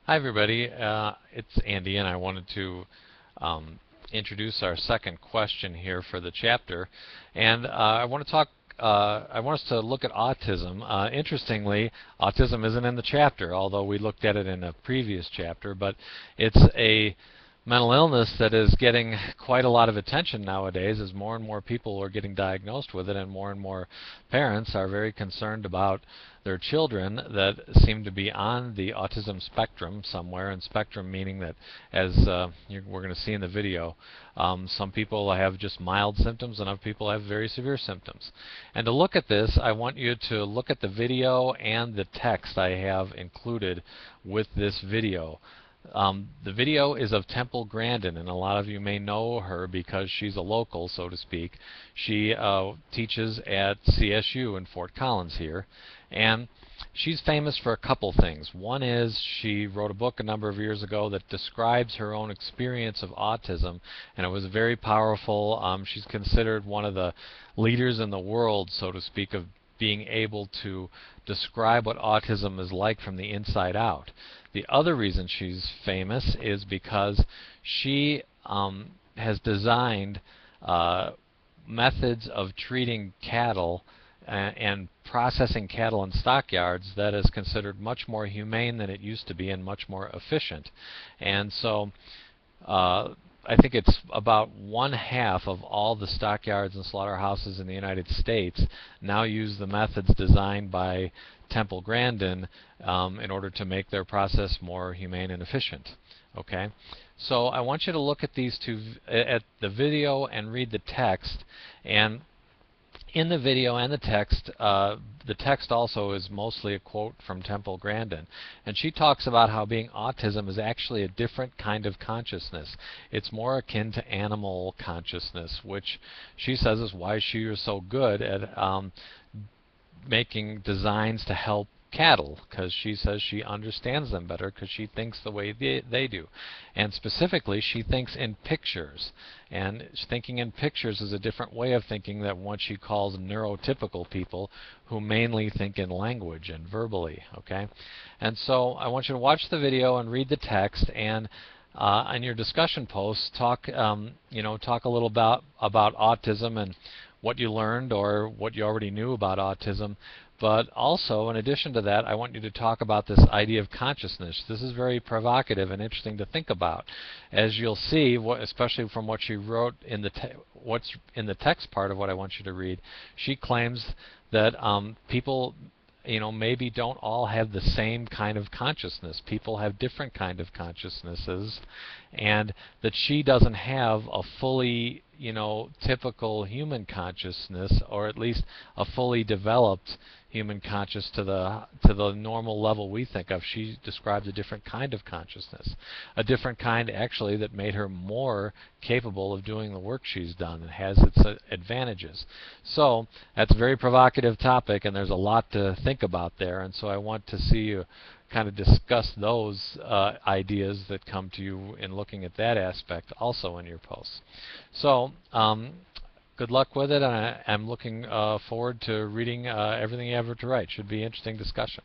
Hi everybody, it's Andy, and I wanted to introduce our second question here for the chapter. And I want us to look at autism. Interestingly, autism isn't in the chapter, although we looked at it in a previous chapter, but it's a mental illness that is getting quite a lot of attention nowadays as more and more people are getting diagnosed with it, and more parents are very concerned about their children that seem to be on the autism spectrum somewhere, and spectrum meaning that, as we're going to see in the video, some people have just mild symptoms and other people have very severe symptoms. And to look at this, I want you to look at the video and the text I have included with this video. The video is of Temple Grandin, and a lot of you may know her because she's a local, so to speak. She teaches at CSU in Fort Collins here, and she's famous for a couple things. One is she wrote a book a number of years ago that describes her own experience of autism, and it was very powerful. She's considered one of the leaders in the world, so to speak, of being able to describe what autism is like from the inside out. The other reason she's famous is because she has designed methods of treating cattle and processing cattle in stockyards that is considered much more humane than it used to be and much more efficient. And so I think it's about 1/2 of all the stockyards and slaughterhouses in the United States now use the methods designed by Temple Grandin in order to make their process more humane and efficient. Okay, so I want you to look at these at the video and read the text. And in the video and the text also is mostly a quote from Temple Grandin, and she talks about how being autism is actually a different kind of consciousness. It's more akin to animal consciousness, which she says is why she is so good at making designs to help cattle, because she says she understands them better because she thinks the way they do. And specifically, she thinks in pictures. And thinking in pictures is a different way of thinking than what she calls neurotypical people, who mainly think in language and verbally. Okay? And so I want you to watch the video and read the text, and on your discussion posts, talk a little about autism and what you learned or what you already knew about autism. But also, in addition to that, I want you to talk about this idea of consciousness. This is very provocative and interesting to think about. As you'll see, especially from what she wrote in what's in the text part of what I want you to read, she claims that people maybe don't all have the same kind of consciousness. People have different kind of consciousnesses, and that she doesn't have a fully, typical human consciousness, or at least a fully developed human conscious to the normal level we think of. She describes a different kind of consciousness, a different kind actually that made her more capable of doing the work she's done and has its advantages. So that's a very provocative topic, and there's a lot to think about there, and so I want to see you kind of discuss those ideas that come to you in looking at that aspect also in your posts. So good luck with it, and I'm looking forward to reading everything you have to write. Should be an interesting discussion.